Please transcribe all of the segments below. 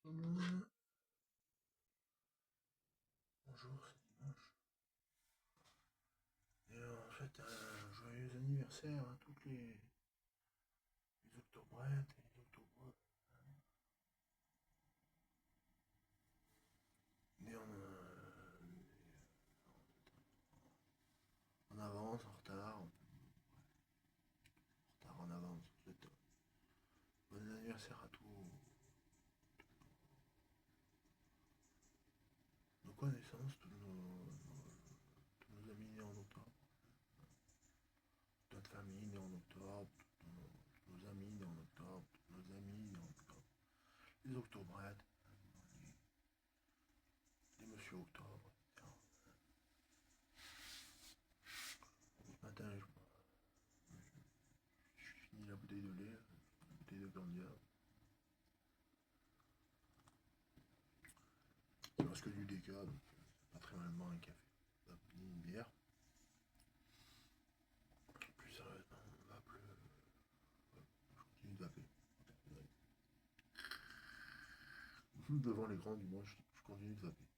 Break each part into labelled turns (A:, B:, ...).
A: Bonjour, c'est dimanche. Et en fait, un joyeux anniversaire à toutes les octobrettes et les octobreux. Nés en avance, en retard, en avance. En fait, bon anniversaire à tous nos connaissances, tous nos amis nés en octobre, toute notre famille née en octobre, tous nos amis nés en octobre, tous nos amis nés en octobre, les octobrettes, les monsieur octobre, etc. Ce matin, je finis la bouteille de lait, la bouteille de Glandia. Il reste que du déca, donc c'est pas très mal de boire un café. Ni une bière. Plus sérieusement, on va plus. Je continue de vaper. Devant l'écran, du moins, je continue de vaper.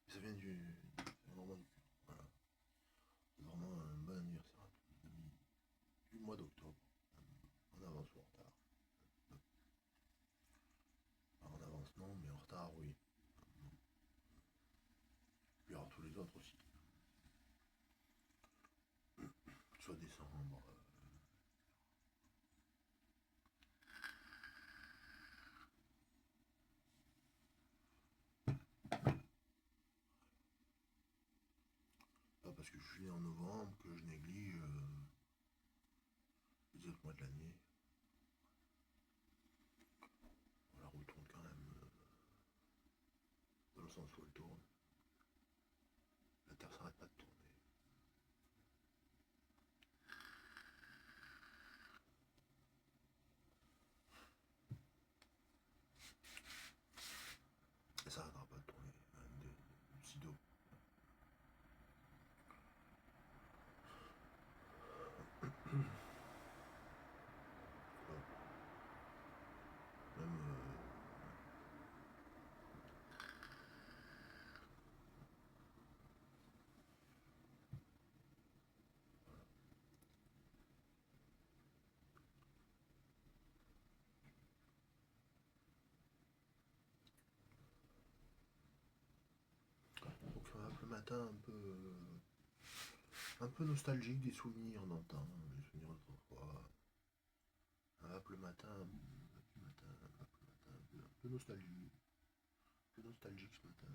A: Ça vient c'est vraiment voilà. C'est vraiment un bon anniversaire à tous les amis du mois d'octobre. En avance ou en retard. En avance non, mais en retard oui. Puis alors tous les autres aussi. Soit décembre. Pas parce que je suis né en novembre que je néglige les autres mois de l'année. La roue tourne quand même dans le sens où elle tourne. La Terre s'arrête pas de tourner. Et ça n'arrêtera pas de tourner. Sitôt. Même donc le matin un peu nostalgique des souvenirs d'antan, des souvenirs d'autrefois. Le matin, un peu nostalgique. Un peu nostalgique ce matin.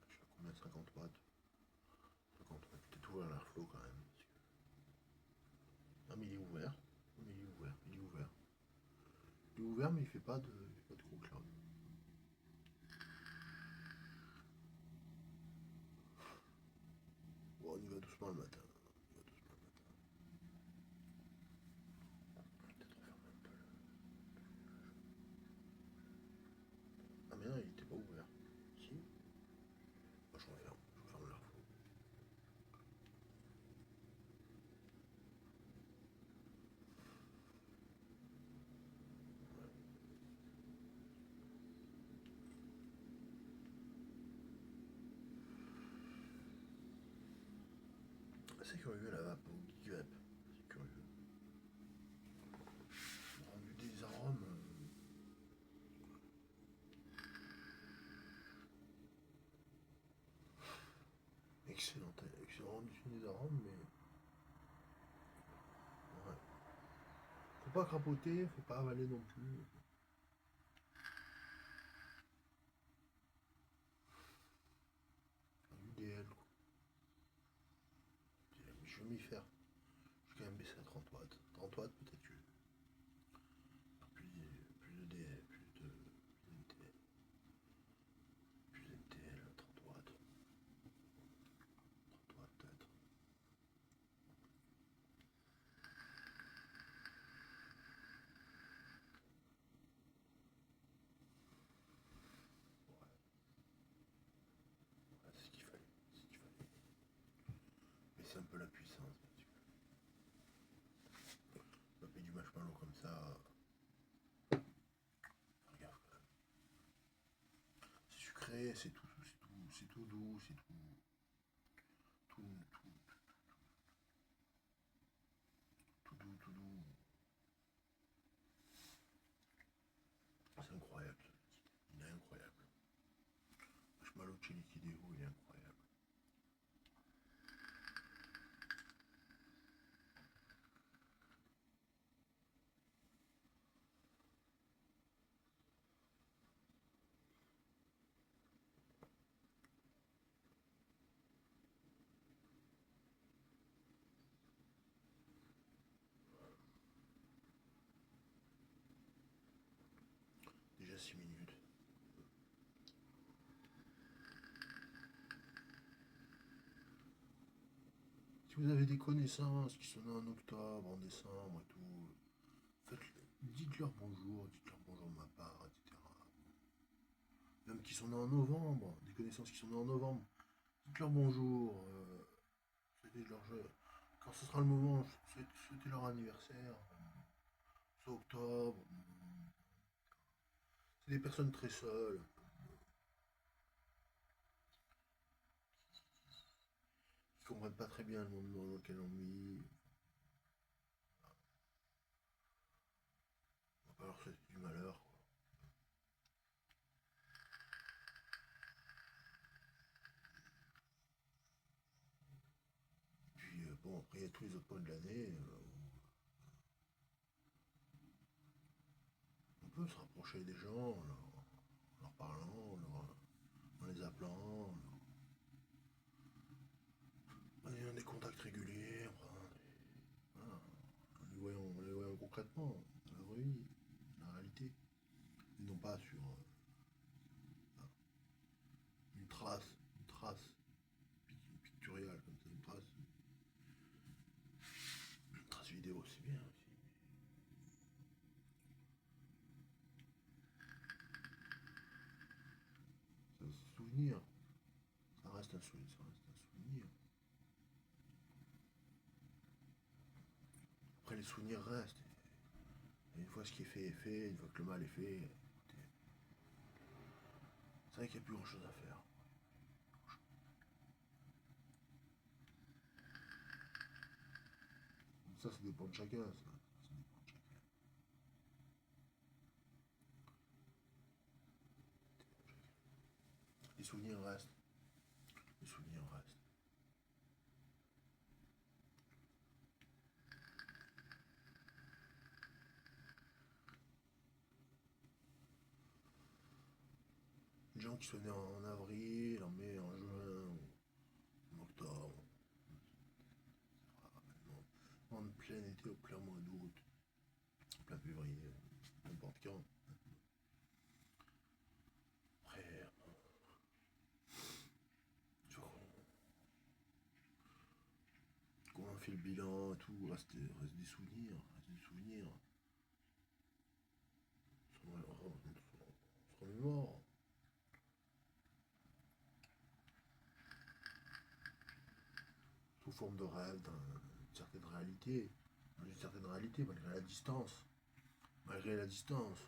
A: Je suis à combien de 50 watts 50 watts. Peut-être ouvrir l'airflow quand même. Parce que... Ah mais il est ouvert. Mais il est ouvert. Il est ouvert. Il est ouvert mais il fait pas de gros cloud. Bon, on y va doucement le matin. On y va doucement le matin. Peut-être refermer un peu Ah mais non, il était pas ouvert. Si. Bah, je referme. Je referme l'airflow. C'est curieux la vape au geek vape. C'est curieux. Rendu des arômes. Excellent, excellent rendu des arômes, mais. Ouais. Faut pas crapoter, faut pas avaler non plus. UDL, quoi. Je vais m'y faire. Je vais quand même baisser à 30 watts. 30 watts, peut-être que. Plus de DL, plus de NTL. Plus de NTL, 30 watts. 30 watts peut-être. Ouais, c'est ce qu'il fallait. C'est ce qu'il fallait. un peu la puissance. Taper du marshmallow comme ça, faire gaffe quand même. C'est sucré, c'est tout doux, c'est tout, tout, tout doux, tout doux. C'est incroyable. Il est incroyable. Marshmallow chili kideo, il est incroyable. Déjà 6 minutes. Si vous avez des connaissances qui sont nées en octobre, en décembre et tout, dites-leur bonjour de ma part, etc. Même qui sont nés en novembre, des connaissances qui sont nées en novembre, dites-leur bonjour, souhaitez-leur quand ce sera le moment, souhaitez leur anniversaire, c'est octobre, c'est des personnes très seules, qui comprennent pas très bien le monde dans lequel on vit, on va pas leur souhaiter du malheur, quoi. Puis bon, après il y a tous les autres points de l'année, on peut se rapprocher des gens, en leur parlant, en les appelant, en ayant des contacts réguliers, voilà, en les voyant concrètement, dans la vraie vie, dans la réalité, et non pas sur une trace pictoriale comme ça, une trace vidéo, c'est bien aussi. C'est un souvenir, ça reste un souvenir, ça reste un souvenir. Après les souvenirs restent. Et une fois ce qui est fait, une fois que le mal est fait, c'est vrai qu'il n'y a plus grand chose à faire. Ça dépend de chacun, ça. Ça dépend de chacun. Les souvenirs restent. Les souvenirs restent. Les gens qui sont nés en avril, en mai, en juin, en octobre, en plein été, au plein mois d'août, en plein février, n'importe quand. Après, quand on fait le bilan et tout, reste des souvenirs, reste des souvenirs. On sera mort. Sous forme de rêve, d'une certaine réalité. D'une certaine réalité, malgré la distance. Malgré la distance.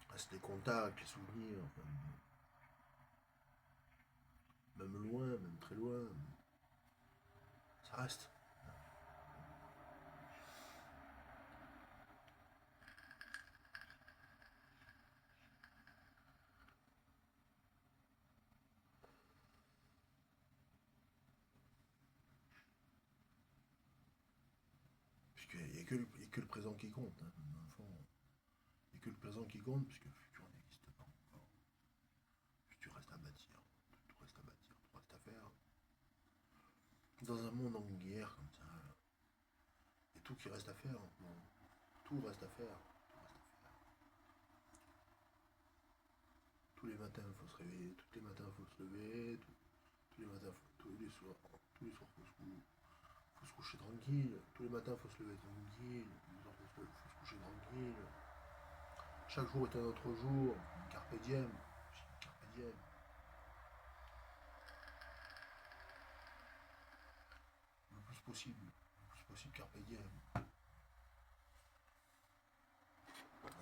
A: Reste les contacts, les souvenirs. Enfin, même loin, même très loin. Ça reste. Puisqu'il n'y a, que le présent qui compte. Hein, dans le fond. Il n'y a que le présent qui compte, puisque le futur n'existe pas encore. Le futur reste à bâtir. Tout reste à bâtir, tout reste à faire. Dans un monde en guerre comme ça, il y a tout qui reste à faire. Bon, tout reste à faire. Tout reste à faire. Tous les matins, il faut se réveiller. Tous les matins, il faut se lever. Tous les matins, tous les soirs, faut se coucher tranquille. Tous les matins, il faut se lever tranquille. Tous les soirs, faut se coucher tranquille. Chaque jour est un autre jour. Carpe diem. Carpe diem. possible. C'est possible, carpe diem.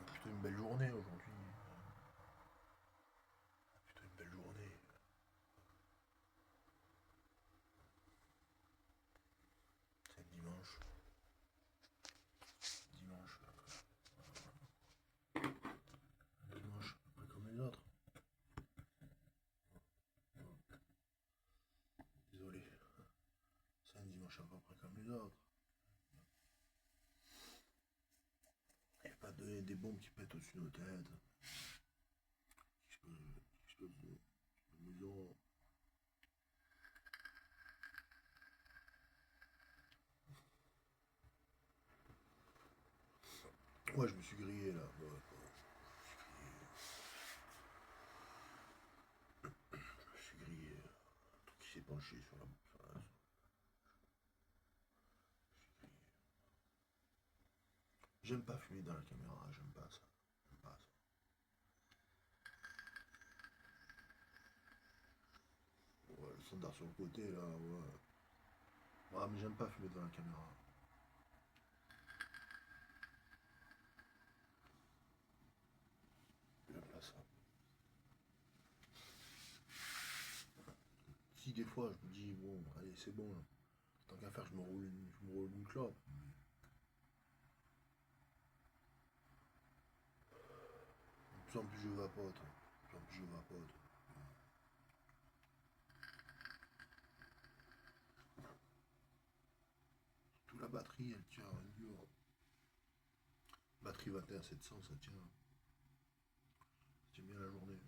A: Plutôt une belle journée aujourd'hui. Plutôt une belle journée. C'est dimanche. Dimanche. Dimanche, pas comme les autres. Désolé. C'est un dimanche à peu près comme les autres. Il n'y a pas des bombes qui pètent au-dessus de nos têtes. Qui explosent nos maisons. Ouais, je me suis grillé là. Ouais, ouais. Je me suis grillé. Un truc qui s'est penché sur la. J'aime pas fumer dans la caméra, j'aime pas ça. J'aime pas ça. Ouais, le standard sur le côté là, ouais. Ah, mais j'aime pas fumer dans la caméra. J'aime pas ça. Si des fois je me dis, bon, allez, c'est bon, là. Tant qu'à faire, je me roule une clope. De plus en plus je vapote. De plus en plus je vapote. Tout la batterie, elle tient dur. Batterie 21700, ça tient. Ça tient bien la journée.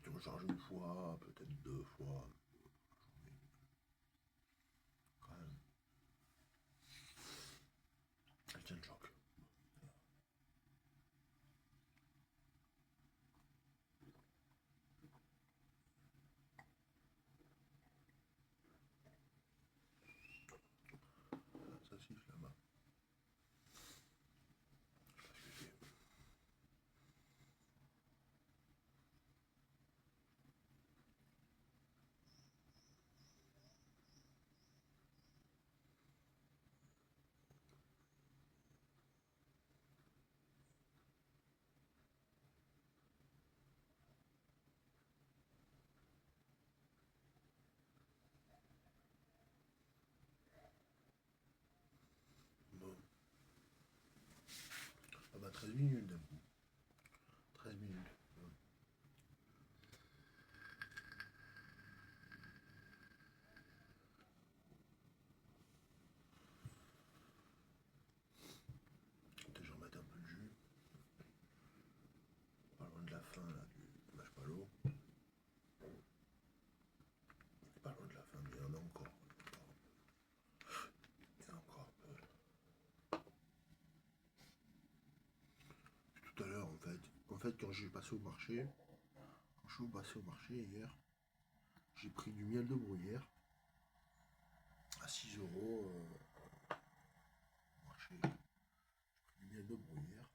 A: Tu recharges une fois, peut-être deux fois. Quand même. Elle tient le choc. Ça siffle là-bas. Je sais pas ce que c'est. Bon. Ah bah 13 minutes d'un coup. 13 minutes. Peut-être j'en remette un peu de jus. Pas loin de la fin là du mâche palo. Pas loin de la fin, mais il y en a encore. Il y en a encore un peu. Tout à l'heure en fait quand j'ai passé au marché, quand je suis passé au marché hier, j'ai pris du miel de bruyère à 6 euros au marché. J'ai pris du miel de bruyère.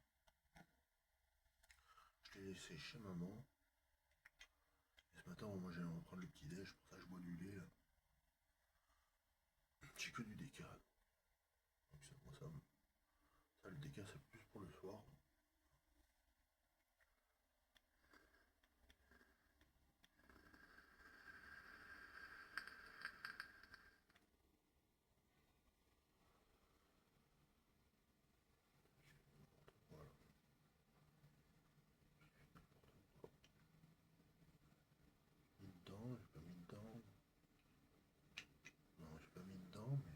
A: Je l'ai laissé chez maman. Et ce matin on va prendre le petit déj, pour ça je bois du lait là. J'ai que du déca. Donc ça, le déca c'est plus pour le soir. Voilà. Mis dedans, j'ai pas mis dedans. Non, j'ai pas mis dedans, mais.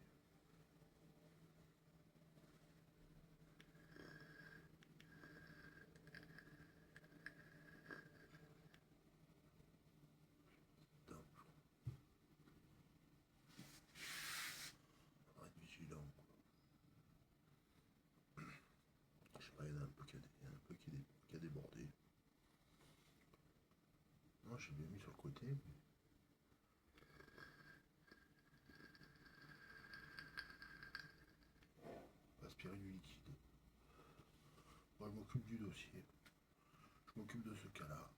A: Dedans, faudra être vigilant. Je sais pas, il y en a un peu qui a débordé. Non, j'ai bien mis sur le côté. Aspirer du liquide. Moi, je m'occupe du dossier. Je m'occupe de ce cas-là.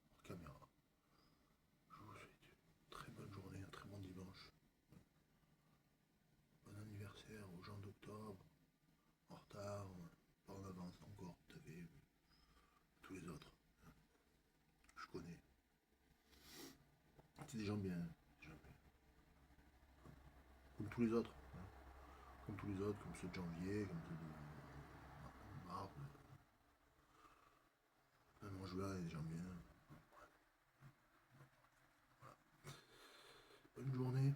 A: Hors caméra. Je vous souhaite une très gens bien. Des gens bien. Comme tous les autres. Hein. Comme tous les autres, comme ceux de janvier, comme ceux de mars. Même en juin, il y a des gens bien. Bonne journée.